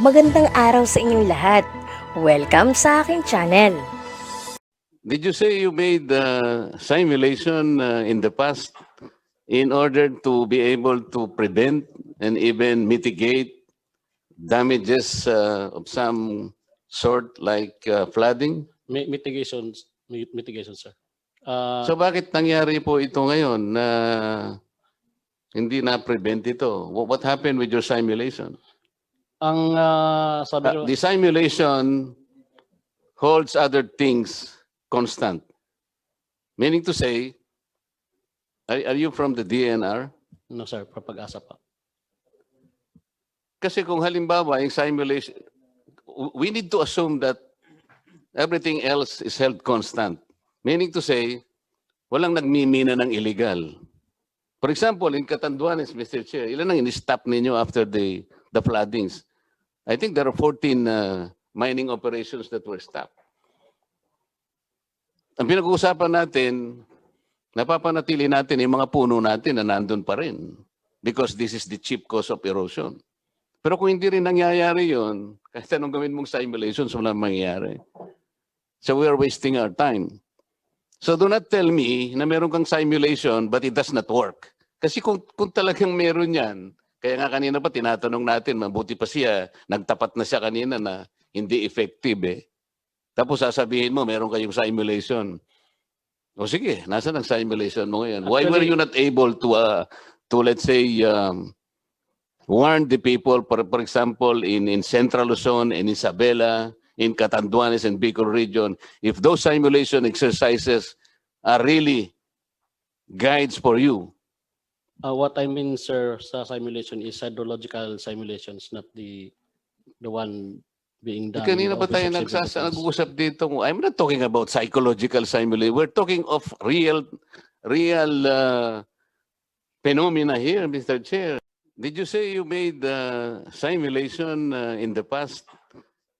Magandang araw sa inyong lahat. Welcome sa aking channel. Did you say you made simulation in the past in order to be able to prevent and even mitigate damages of some sort like flooding? Mitigation, sir. So bakit nangyari po ito ngayon na hindi na-prevent ito? What happened with your simulation? Ang sabi ko, The simulation holds other things constant. Meaning to say, are you from the DNR? no sir, Pag-asa pa. Kasi kung halimbawa yung simulation, we need to assume that everything else is held constant. Meaning to say, walang nagmimina ng illegal. For example, in Catanduanes, Mr. Chair, ilan ang in-stop ninyo after the floodings? I think there are 14 mining operations that were stopped. Ang pinag-uusapan natin, napapanatili natin yung mga puno natin na nandun pa rin because this is the chief cause of erosion. Pero kung hindi rin nangyayari yun, kahit anong gawin mong simulations, walang mangyayari. So we are wasting our time. So do not tell me na meron kang simulation but it does not work. Kasi kung talagang meron yan, kaya nga kanina pa tinatanong natin, mabuti pa siya, nagtapat na siya kanina na hindi effective eh. Tapos sasabihin mo, meron kayong simulation. O sige, nasaan ang simulation mo ngayon? Why were you not able to let's say, warn the people, for example, in Central Luzon and Isabela, in Catanduanes and Bicol region, if those simulation exercises are really guides for you? What I mean, sir, sa simulation is hydrological simulations, not the one being done. Kanina pa tayo nag-uusap dito. I'm not talking about psychological simulation. We're talking of real phenomena here, Mr. Chair. Did you say you made simulation in the past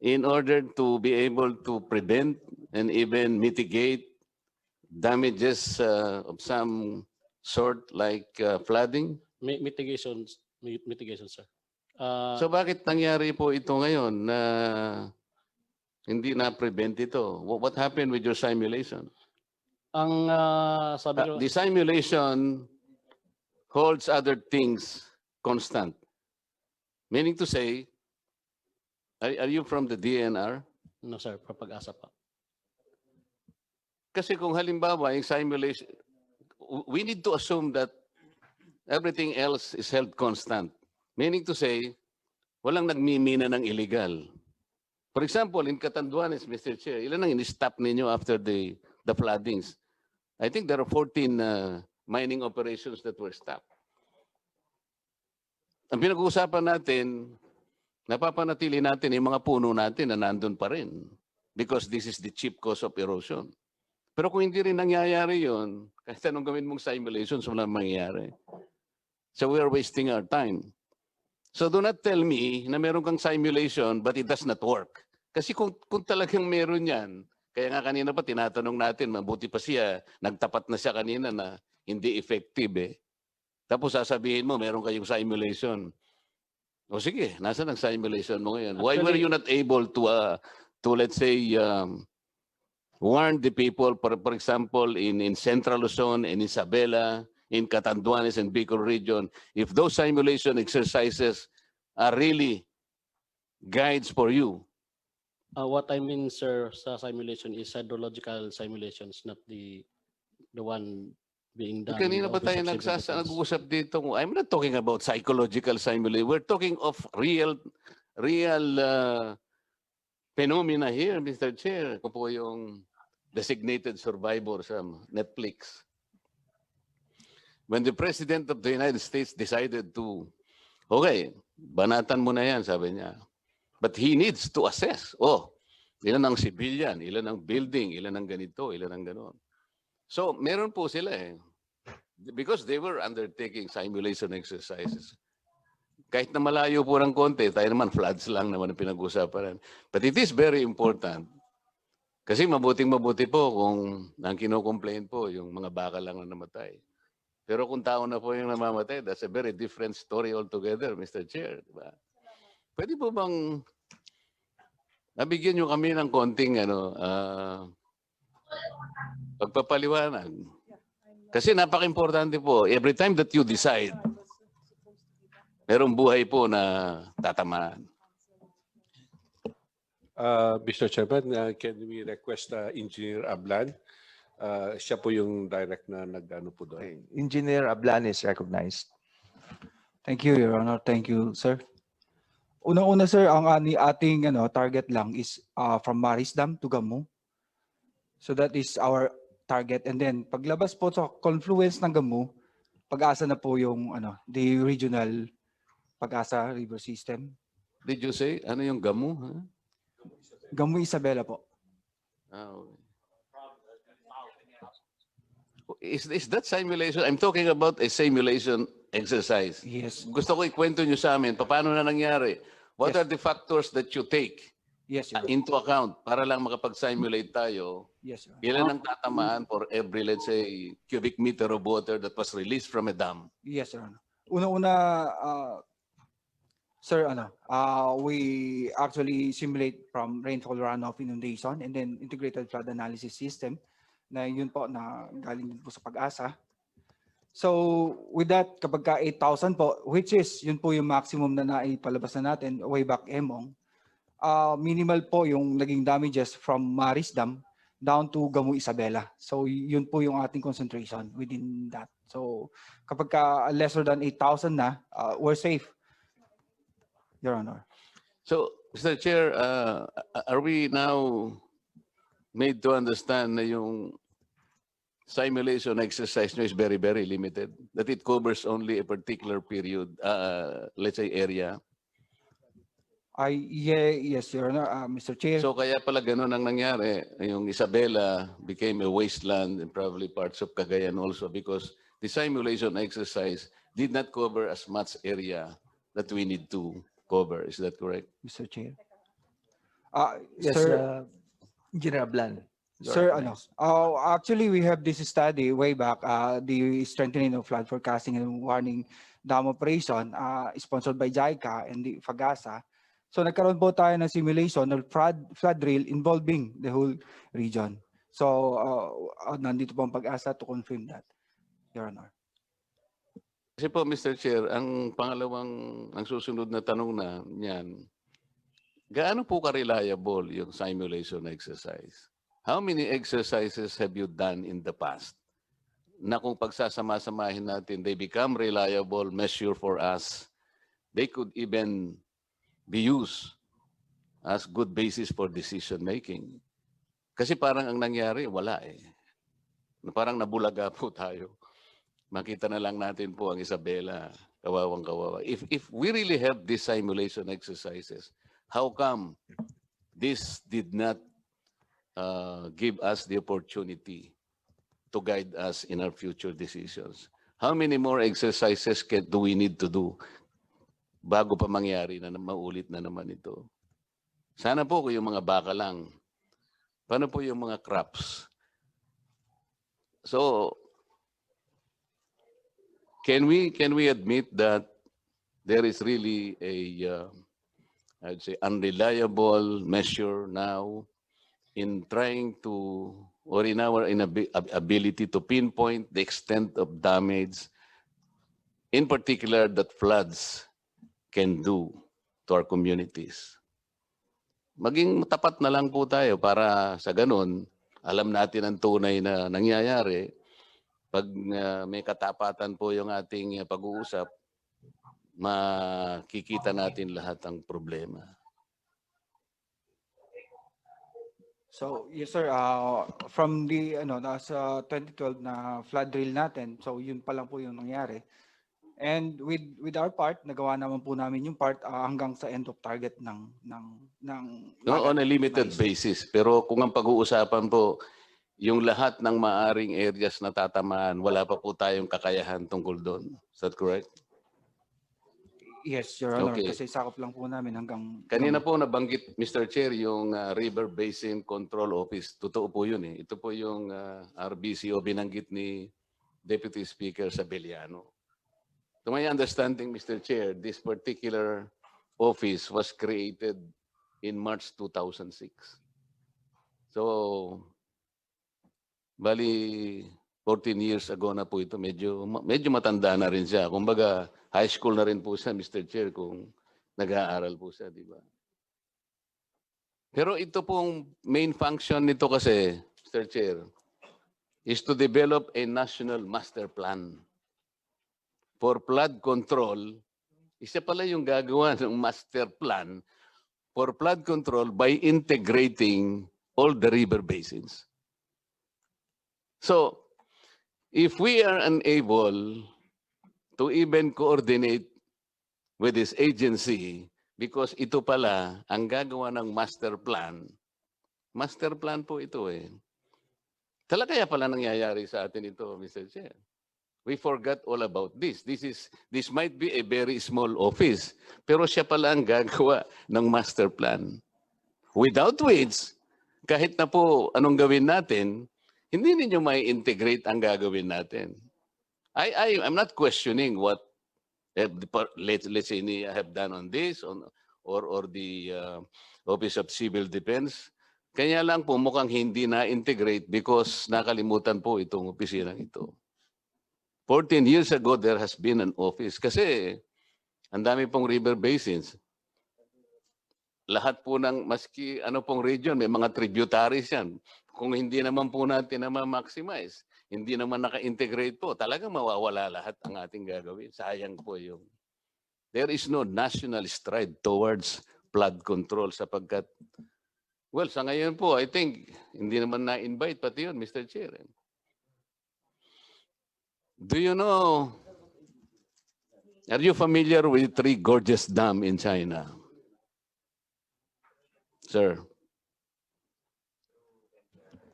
in order to be able to prevent and even mitigate damages of some sort like flooding? Mitigation, sir. So bakit nangyari po ito ngayon na hindi na-prevent ito? What happened with your simulation? Ang sabi ko, The simulation holds other things constant. Meaning to say, are you from the DNR? no sir, Pag-asa pa. Kasi kung halimbawa yung simulation, we need to assume that everything else is held constant. Meaning to say, walang nagmimina ng illegal. For example, in Catanduanes, Mr. Chair, ilan ang in-stop ninyo after the floodings? I think there are 14 mining operations that were stopped. Ang pinag-uusapan natin, napapanatili natin yung mga puno natin na nandun pa rin because this is the chief cause of erosion. Pero kung hindi rin nangyayari yun, kahit anong gawin mong simulations, walang mangyayari. So we are wasting our time. So do not tell me na meron kang simulation but it does not work. Kasi kung talagang meron yan, kaya nga kanina pa tinatanong natin, mabuti pa siya, nagtapat na siya kanina na hindi effective eh. Tapos sasabihin mo, meron kayong simulation. O sige, nasaan ang simulation mo ngayon? Why were you not able to let's say, warn the people, for example, in Central Luzon and Isabela, in Catanduanes and Bicol region, if those simulation exercises are really guides for you? What I mean, sir, sa simulation is hydrological simulations, not the one being done. Kanina pa tayo nag-uusap dito. I'm not talking about psychological simulation. We're talking of real phenomena here, Mr. Chair. Ako po yung designated survivor sa Netflix. When the President of the United States decided to, okay, banatan mo na yan, sabi niya. But he needs to assess, ilan ang civilian, ilan ang building, ilan ang ganito, ilan ang ganon. So, meron po sila eh. Because they were undertaking simulation exercises. Kahit na malayo po ng konti, tayo naman floods lang naman ang pinag-usapan. But it is very important. Kasi mabuting-mabuti po kung ang kino-complain po, yung mga baka lang na namatay. Pero kung tao na po yung namamatay, that's a very different story altogether, Mr. Chair. Diba? Pwede po bang nabigyan nyo kami ng konting pagpapaliwanag? Kasi napaka-importante po, every time that you decide, merong buhay po na tatamaan. Mr. Chairman, can we request Engineer Ablan? Siya po yung direct na nag-ano po doon. Okay. Engineer Ablan is recognized. Thank you, Your Honor. Thank you, sir. Unang-una, sir, ang ating target lang is from Marisdam to Gamu. So that is our target. And then, paglabas po sa confluence ng Gamu, Pag-asa na po yung the regional Pag-asa river system. Did you say, ano yung Gamu? Huh? Gamu Isabela po. Okay. Is that simulation? I'm talking about a simulation exercise. Yes. Gusto ko ikwento nyo sa amin, paano na nangyari? What Yes. are the factors that you take Yes, Your Honor. into account para lang makapag-simulate tayo? Yes, Your Honor. Ilan ang tatamaan for every, let's say, cubic meter of water that was released from a dam? Yes, Your Honor. Una-una, sir, we actually simulate from rainfall runoff inundation and then integrated flood analysis system na yun po na galing din po sa Pag-asa. So with that, kapag ka 8,000 po, which is yun po yung maximum na naipalabas na natin way back Emong, minimal po yung naging damages from Marisdam down to Gamu Isabela. So yun po yung ating concentration within that. So kapag ka lesser than 8,000 na, we're safe, Your Honor. So, Mr. Chair, are we now made to understand na yung simulation exercise nyo is very, very limited? That it covers only a particular period, let's say area? Yes, Your Honor, Mr. Chair. So kaya pala ganun ang nangyari. Yung Isabela became a wasteland and probably parts of Cagayan also because the simulation exercise did not cover as much area that we need to cover. Is that correct? Mr. Chair. Yes, Sir, Engineer Ablan. Sir, actually we have this study way back, the strengthening of flood forecasting and warning dam operation, sponsored by JICA and the Pag-asa. So nagkaroon po tayo ng simulation of flood drill involving the whole region. So nandito po ang Pag-asa to confirm that, Your Honor. Kasi po, Mr. Chair, ang susunod na tanong na niyan, gaano po ka-reliable yung simulation exercise? How many exercises have you done in the past na kung pagsasama-samahin natin, they become reliable measure for us, they could even be used as good basis for decision making? Kasi parang ang nangyari, wala eh. Parang nabulaga po tayo. Makita na lang natin po ang Isabela, kawawang-kawawa. If we really have these simulation exercises, how come this did not give us the opportunity to guide us in our future decisions? How many more exercises do we need to do bago pa mangyari na maulit na naman ito? Sana po kung yung mga baka lang. Paano po yung mga crops? So, can we admit that there is really a I'd say unreliable measure now in trying to, or in our ability to pinpoint the extent of damage, in particular that floods can do to our communities? Maging tapat na lang po tayo para sa ganun, alam natin ang tunay na nangyayari. Pag may katapatan po yung ating pag-uusap, makikita natin lahat ang problema. So, yes sir, from the nasa 2012 na flood drill natin, so yun pa lang po yung nangyari. And with our part, nagawa naman po namin yung part hanggang sa end of target ng No, on a limited basis. Pero kung ang pag-uusapan po, yung lahat ng maaring areas na tatamaan, wala pa po tayong kakayahan tungkol doon. Is that correct? Yes, Your Honor, Okay. kasi sakop lang po namin hanggang Kanina po nabanggit, Mr. Chair, yung River Basin Control Office. Totoo po yun eh. Ito po yung RBCO binanggit ni Deputy Speaker Sabeliano. To my understanding, Mr. Chair, this particular office was created in March 2006. So, bali 14 years ago na po ito. Medyo matanda na rin siya. Kumbaga, high school na rin po siya, Mr. Chair, kung nag-aaral po siya, di ba? Pero ito pong main function nito kasi, Mr. Chair, is to develop a national master plan for flood control. Isa pala yung gagawa ng master plan for flood control by integrating all the river basins. So, if we are unable to even coordinate with this agency, because ito pala ang gagawa ng master plan po ito eh. Kaya pala nangyayari sa atin ito, Mr. Chair. We forgot all about this. This might be a very small office, pero siya pala ang gagawa ng master plan. Without which, kahit na po anong gawin natin, hindi ninyo may integrate ang gagawin natin. I'm not questioning what let's say I have done on this or the Office of Civil Defense. Kaya lang po mukhang hindi na-integrate because nakalimutan po itong opisinang ito. 14 years ago, there has been an office. Kasi, ang dami pong river basins. Lahat po ng, maski ano pong region, may mga tributaries yan. Kung hindi naman po natin na ma-maximize, hindi naman naka-integrate po, talagang mawawala lahat ang ating gagawin. Sayang po yung. There is no national stride towards flood control sapagkat, well, sa ngayon po, I think, hindi naman na-invite pati yun, Mr. Chair. Do you know, are you familiar with Three Gorges Dam in China? Sir,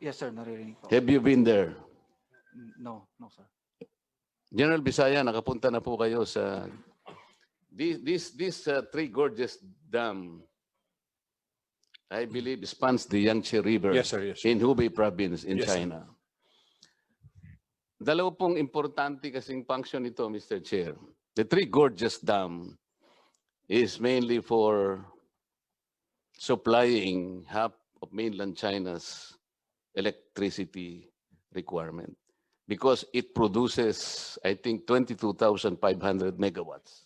Yes, sir, naririnig po. have you been there? No, sir. General Bisaya, nakapunta na po kayo sa this Three Gorges Dam. I believe spans the Yangtze River. Yes, sir. Yes, sir. In Hubei province in Yes, sir. China. Dalawa pong importante kasing function ito, Mr. Chair. The Three Gorges Dam is mainly for supplying half of mainland China's electricity requirement because it produces, I think, 22,500 megawatts.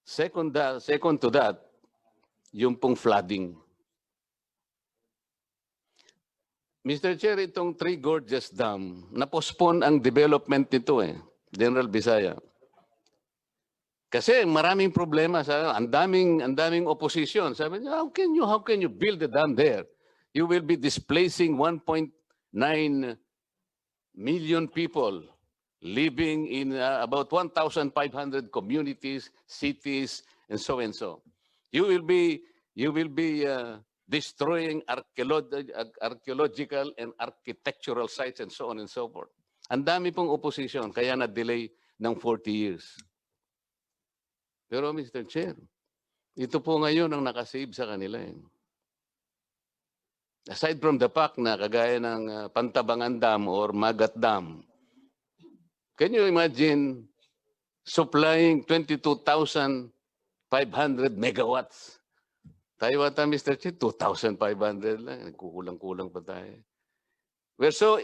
Second to that, yung pong flooding. Mr. Chair, itong Three Gorges Dam, na-postpone ang development nito eh, General Bisaya. Kasi maraming problema sa ang daming opposition. Sabi niya, how can you build a dam there? You will be displacing 1.9 million people living in about 1,500 communities, cities, and so and so. You will be destroying archaeological and architectural sites and so on and so forth. Ang dami pong opposition, kaya na-delay ng 40 years. Pero Mr. Chair, ito po ngayon ang nakasave sa kanila. Aside from the fact na kagaya ng Pantabangan Dam or Magat Dam, can you imagine supplying 22,500 megawatts? Tayo ata, Mr. Chair, 2,500 lang. Kukulang-kulang pa tayo. We're so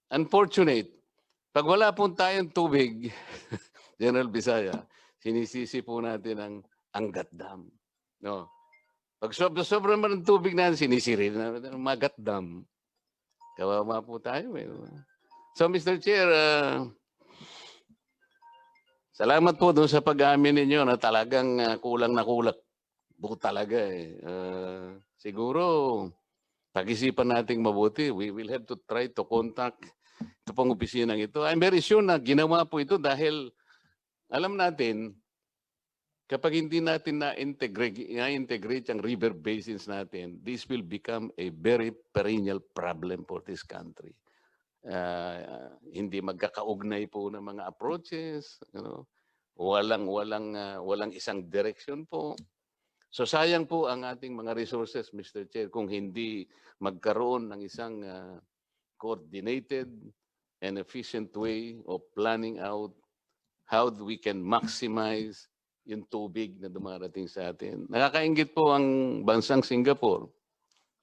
unfortunate. Pag wala po tayong tubig, General Bisaya, sinisisi po natin ang Angat Dam. No? Pag sobrang man ng tubig natin, sinisiri natin ang Magat Dam. Kawawa po tayo. Eh. So, Mr. Chair, salamat po doon sa pag-amin ninyo na talagang kulang na kulang po talaga. Siguro, pag-isipan nating mabuti, we will have to try to contact ito pong opisinang ito. I'm very sure na ginawa po ito dahil alam natin, Kapag hindi natin na-integrate ang river basins natin, this will become a very perennial problem for this country. Hindi magkakaugnay po ng mga approaches, walang isang direction po. So sayang po ang ating mga resources, Mr. Chair, kung hindi magkaroon ng isang coordinated and efficient way of planning out how we can maximize yung tubig na dumarating sa atin. Nakakaingit po ang bansang Singapore.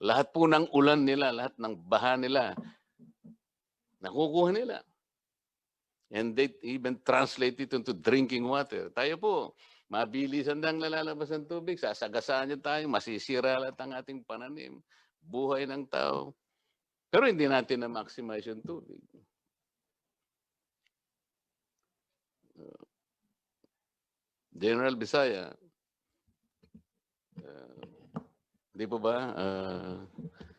Lahat po ng ulan nila, lahat ng baha nila, nakukuha nila. And they even translate it into drinking water. Tayo po, mabilisan lang lalabas ng tubig, sasagasaan niyo tayo, masisira lahat ang ating pananim, buhay ng tao. Pero hindi natin na-maximize yung tubig. General Bisaya, di po ba?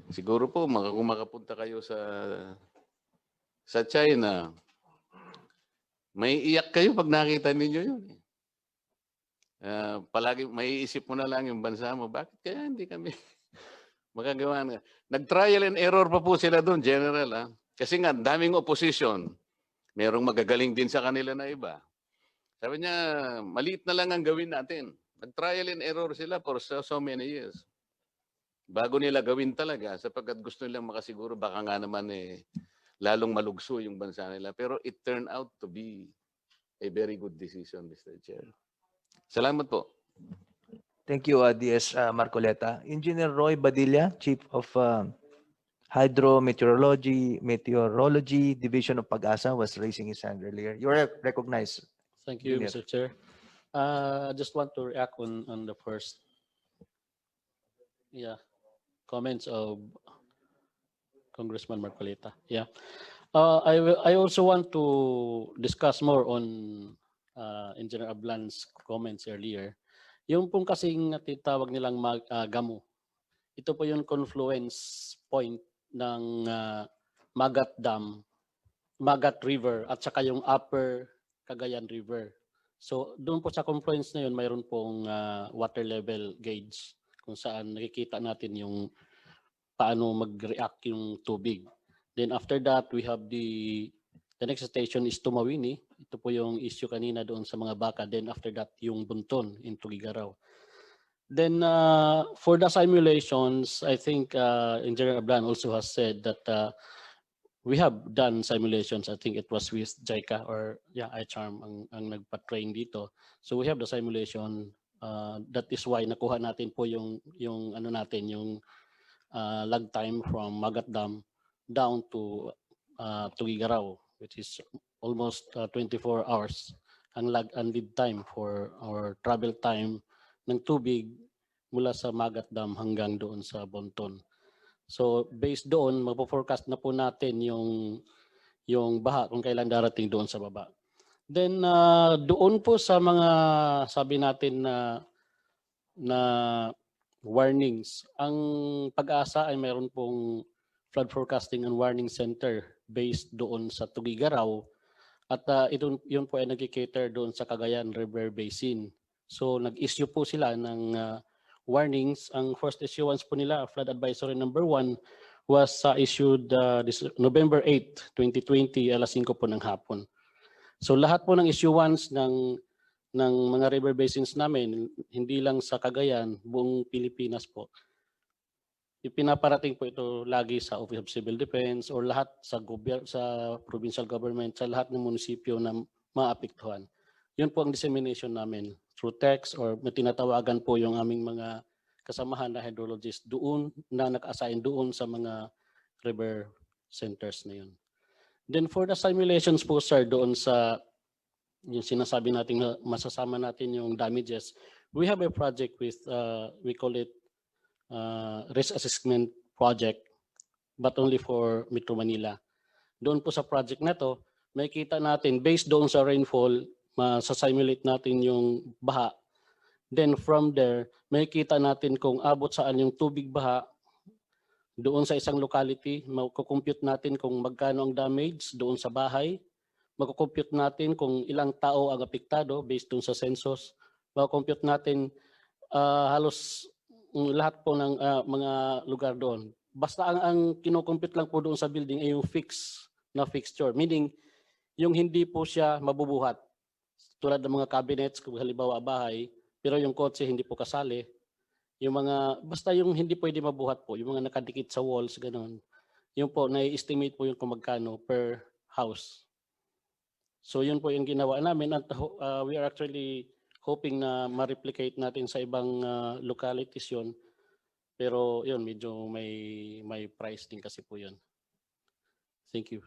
Siguro po, kung makapunta kayo sa China, may iyak kayo pag nakita ninyo yun. Palagi may isip mo na lang yung bansa mo, bakit kaya hindi kami magagawa na? Nag-trial and error pa po sila doon, General. Kasi nga, daming opposition. Merong magagaling din sa kanila na iba. Sabi niya, maliit na lang ang gawin natin. Nag-trial and error sila for so many years. Bago nila gawin talaga, sapagkat gusto nilang makasiguro, baka nga naman lalong malugso yung bansa nila. Pero it turned out to be a very good decision, Mr. Chair. Salamat po. Thank you, DS Marcoleta. Engineer Roy Badilla, Chief of Meteorology Division of Pag-asa, was raising his hand earlier. You are recognized. Thank you, Engineer. Mr. Chair. I just want to react on the first comments of Congressman Marcoleta. I also want to discuss more on Engineer Ablan's comments earlier. Yung pong kasing natitawag nilang GAMU, ito po yung confluence point ng Magat Dam, Magat River at saka yung Upper Cagayan River. So doon po sa confluence na yun, mayroon pong water level gauge kung saan nakikita natin yung paano mag-react yung tubig. Then after that, we have the next station is Tumawini. Ito po yung issue kanina doon sa mga baka. Then after that, yung Bunton in Tugigaraw. Then for the simulations, I think Engineer Ablan also has said that we have done simulations. I think it was with JICA or iCharm ang nagpa-train dito. So we have the simulation. That is why nakuha natin po yung ano natin, yung lag time from Magat Dam down to Tugigaraw, which is almost 24 hours ang lead time for our travel time ng tubig mula sa Magat Dam hanggang doon sa Bonton. So based doon, magpo-forecast na po natin yung baha kung kailan darating doon sa baba. Then doon po sa mga sabi natin na warnings, ang Pag-asa ay mayroon pong flood forecasting and warning center based doon sa Tugigaraw at yun po ay nag-cater doon sa Cagayan River Basin. So nag-issue po sila ng warnings. Ang first issuance po nila, flood advisory number 1, was issued this November 8, 2020, alas 5 po ng hapon. So lahat po ng issuance ng mga river basins namin, hindi lang sa Cagayan, buong Pilipinas po, ipinaparating po ito lagi sa Office of Civil Defense or lahat sa provincial government, sa lahat ng munisipyo na maapektuhan. Yun po ang dissemination namin through text or tinatawagan po yung aming mga kasamahan na hydrologist doon na naka-assign doon sa mga river centers na yun. Then for the simulations po sir, doon sa yung sinasabi natin na masasama natin yung damages, we have a project with, we call it risk assessment project, but only for Metro Manila. Doon po sa project na to, may kita natin based doon sa rainfall, masasimulate natin yung baha. Then from there, may kita natin kung abot saan yung tubig baha doon sa isang locality. Magkukompute natin kung magkano ang damage doon sa bahay. Magkukompute natin kung ilang tao ang apektado based doon sa census. ma-compute natin halos lahat po ng mga lugar doon. Basta ang kinocompute lang po doon sa building ay yung na fixture. Meaning, yung hindi po siya mabubuhat. Tulad ng mga cabinets, kung halimbawa bahay, pero yung kotse hindi po kasali. Yung basta yung hindi pwede mabuhat po, yung mga nakadikit sa walls, gano'n. Yung po, na-estimate po yung kung magkano per house. So yun po yung ginawa namin at we are actually hoping na ma-replicate natin sa ibang localities yun. Pero yun, medyo may price din kasi po yun. Thank you.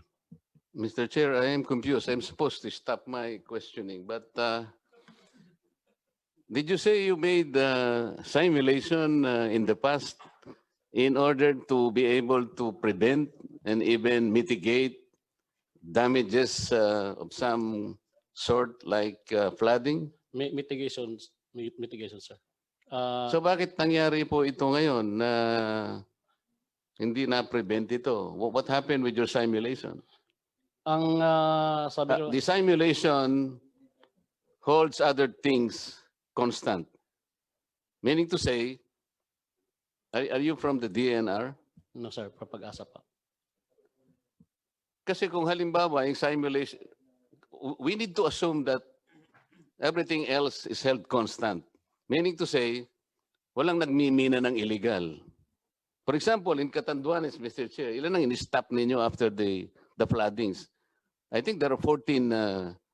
Mr. Chair, I am confused. I'm supposed to stop my questioning, but did you say you made simulation in the past in order to be able to prevent and even mitigate damages of some sort like flooding? Mitigation, sir. So bakit nangyari po ito ngayon na hindi na-prevent ito? What happened with your simulation? Ang sabi ko, The simulation holds other things constant. Meaning to say, are you from the DNR? no sir, Pag-asa pa. Kasi kung halimbawa yung simulation, we need to assume that everything else is held constant. Meaning to say, walang nagmimina ng illegal. For example, in Catanduanes, Mr. Chair, ilan ang in-stop ninyo after the floodings? I think there are 14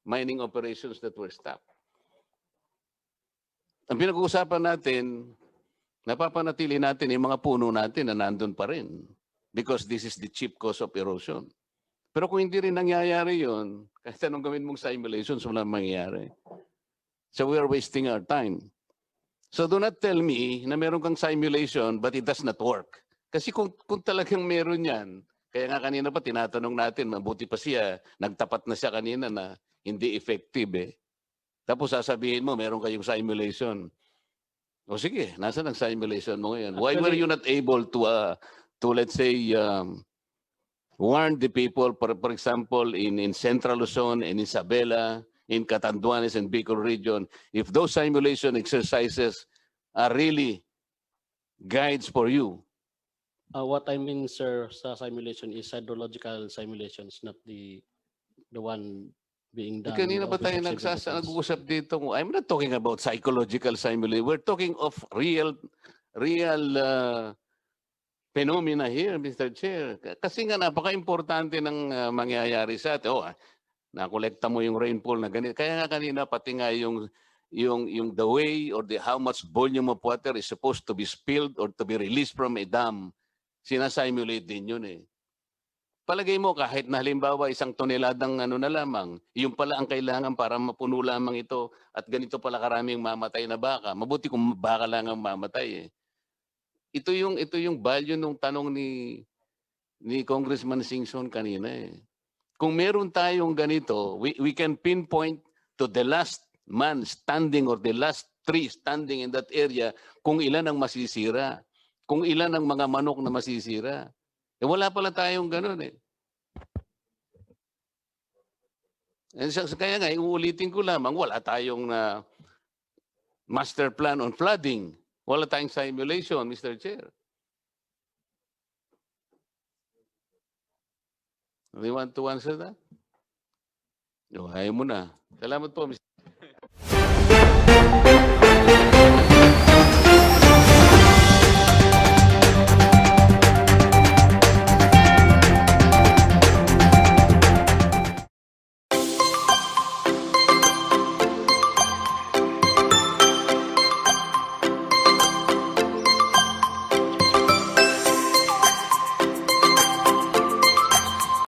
mining operations that were stopped. Ang pinag-uusapan natin, napapanatili natin yung mga puno natin na nandun pa rin because this is the chief cause of erosion. Pero kung hindi rin nangyayari yun, kahit anong gawin mong simulations, walang mangyayari. So we are wasting our time. So do not tell me na meron kang simulation but it does not work. Kasi kung talagang meron yan, kaya nga kanina pa tinatanong natin, mabuti pa siya, nagtapat na siya kanina na hindi effective eh. Tapos sasabihin mo, meron kayong simulation. O sige, nasa ang simulation mo ngayon? Why were you not able to let's say, warn the people, for example, in Central Luzon, in Isabela, in Catanduanes and Bicol region, if those simulation exercises are really guides for you? What I mean, sir, sa simulation is hydrological simulations, not the one being done. Kanina with ba tayo office of civil defense. nag-uusap dito? I'm not talking about psychological simulation. We're talking of real phenomena here, Mr. Chair. Kasi nga napaka-importante ng mangyayari sa atin. Nakolekta mo yung rainfall na ganito. Kaya nga kanina pati nga yung the way or how much volume of water is supposed to be spilled or to be released from a dam, sinasimulate din yun eh. Palagay mo kahit na halimbawa 1 toneladang na lamang, yung pala ang kailangan para mapuno lamang ito at ganito pala karaming mamatay na baka. Mabuti kung baka lang ang mamatay eh. Ito yung value nung tanong ni Congressman Singson kanina eh. Kung meron tayong ganito, we can pinpoint to the last man standing or the last tree standing in that area kung ilan ang masisira, kung ilan ang mga manok na masisira. Eh wala pala tayong ganun eh. Kaya nga, uulitin ko lamang, wala tayong master plan on flooding. Wala tayong simulation, Mr. Chair. Do you want to answer that? Ayaw mo na. Salamat po, Mr.